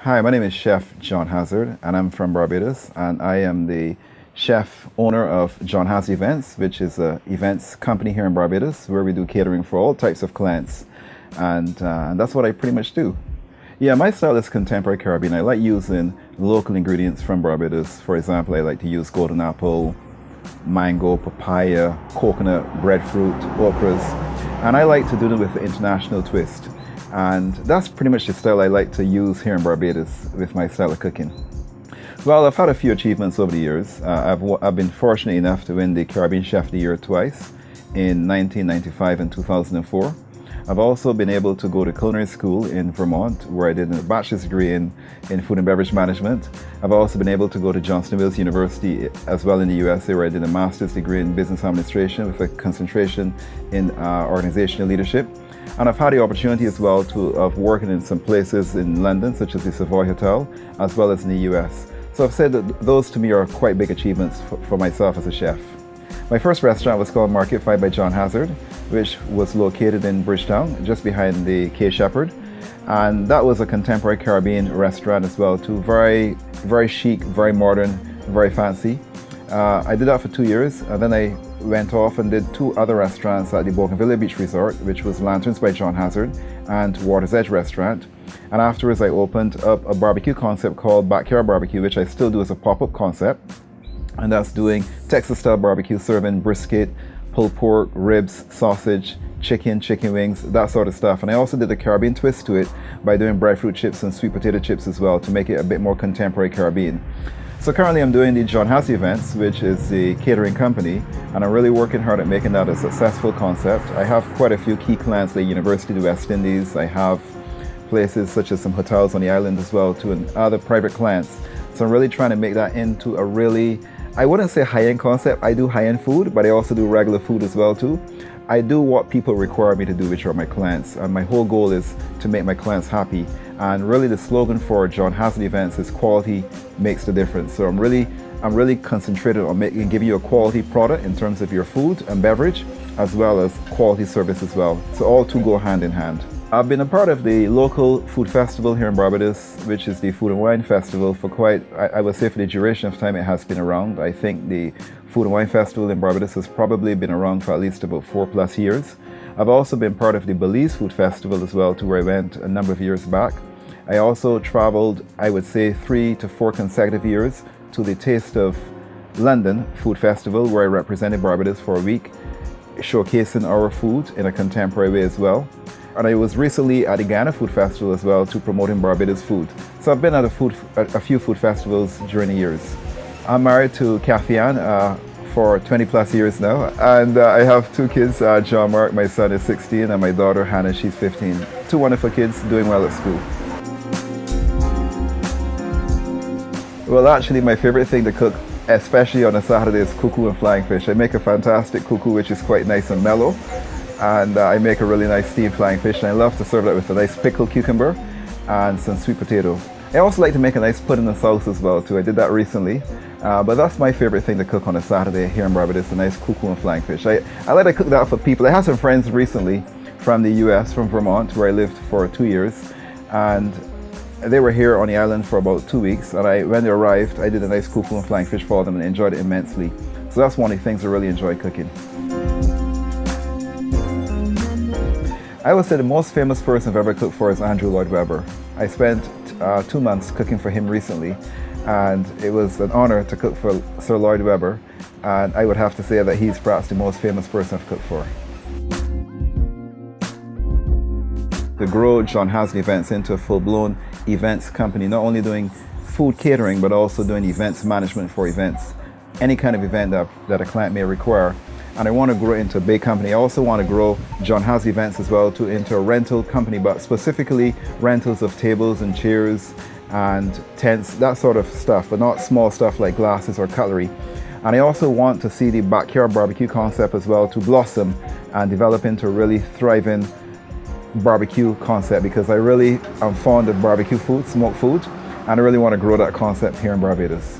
Hi, my name is Chef John Hazzard, and I'm from Barbados, and I am the chef owner of John Hazzard Events, which is a events company here in Barbados where we do catering for all types of clients, and that's what I pretty much do. Yeah, my style is contemporary Caribbean. I like using local ingredients from Barbados. For example, I like to use golden apple, mango, papaya, coconut, breadfruit, okras, and I like to do them with an international twist. And that's pretty much the style I like to use here in Barbados with my style of cooking. Well, I've had a few achievements over the years. I've been fortunate enough to win the Caribbean Chef of the Year twice, in 1995 and 2004. I've also been able to go to culinary school in Vermont, where I did a bachelor's degree in food and beverage management. I've also been able to go to Johnson Wales University as well in the USA, where I did a master's degree in business administration with a concentration in organizational leadership. And I've had the opportunity as well of working in some places in London, such as the Savoy Hotel, as well as in the US. So I've said that those to me are quite big achievements for myself as a chef. My first restaurant was called Market 5 by John Hazzard, which was located in Bridgetown, just behind the K Shepherd. And that was a contemporary Caribbean restaurant as well, too. Very, very chic, very modern, very fancy. I did that for 2 years, and then I went off and did two other restaurants at the Bougainvillea Beach Resort, which was Lanterns by John Hazzard and Water's Edge Restaurant. And afterwards I opened up a barbecue concept called Backyard Barbecue, which I still do as a pop-up concept. And that's doing Texas-style barbecue, serving brisket, pulled pork, ribs, sausage, chicken wings, that sort of stuff. And I also did a Caribbean twist to it by doing breadfruit chips and sweet potato chips as well to make it a bit more contemporary Caribbean. So currently I'm doing the John Hazzard Events, which is the catering company, and I'm really working hard at making that a successful concept. I have quite a few key clients like University of the West Indies. I have places such as some hotels on the island as well too, and other private clients. So I'm really trying to make that into a really, I wouldn't say high-end concept. I do high-end food, but I also do regular food as well too. I do what people require me to do, which are my clients, and my whole goal is to make my clients happy. And really the slogan for John Hazzard Events is quality makes the difference. So I'm really concentrated on giving you a quality product in terms of your food and beverage, as well as quality service as well. So all two go hand in hand. I've been a part of the local food festival here in Barbados, which is the Food and Wine Festival, for quite, I would say for the duration of time it has been around. I think the Food and Wine Festival in Barbados has probably been around for at least about 4+ years. I've also been part of the Belize Food Festival as well, to where I went a number of years back. I also traveled, I would say, 3 to 4 consecutive years to the Taste of London Food Festival, where I represented Barbados for a week, showcasing our food in a contemporary way as well. And I was recently at the Ghana Food Festival as well, to promoting Barbados food. So I've been at a few food festivals during the years. I'm married to Kathy Ann for 20+ years now, and I have 2 kids. John Mark, my son, is 16, and my daughter Hannah, she's 15. 2 wonderful kids doing well at school. Well, actually, my favorite thing to cook, especially on a Saturday, is cuckoo and flying fish. I make a fantastic cuckoo, which is quite nice and mellow, and I make a really nice steamed flying fish, and I love to serve that with a nice pickled cucumber and some sweet potato. I also like to make a nice pudding and sauce as well too. I did that recently, but that's my favorite thing to cook on a Saturday here in Barbados, a nice cuckoo and flying fish. I like to cook that for people. I had some friends recently from the US, from Vermont, where I lived for 2 years, and they were here on the island for about 2 weeks, and when they arrived, I did a nice cuckoo and flying fish for them, and they enjoyed it immensely. So that's one of the things I really enjoy cooking. I would say the most famous person I've ever cooked for is Andrew Lloyd Webber. I spent 2 months cooking for him recently, and it was an honor to cook for Sir Lloyd Webber, and I would have to say that he's perhaps the most famous person I've cooked for. To grow John Hazzard Events into a full-blown events company, not only doing food catering, but also doing events management for events, any kind of event that a client may require. And I want to grow into a big company. I also want to grow John Hazzard Events as well into a rental company, but specifically rentals of tables and chairs and tents, that sort of stuff, but not small stuff like glasses or cutlery. And I also want to see the backyard barbecue concept as well to blossom and develop into a really thriving barbecue concept, because I really am fond of barbecue food, smoked food, and I really want to grow that concept here in Barbados.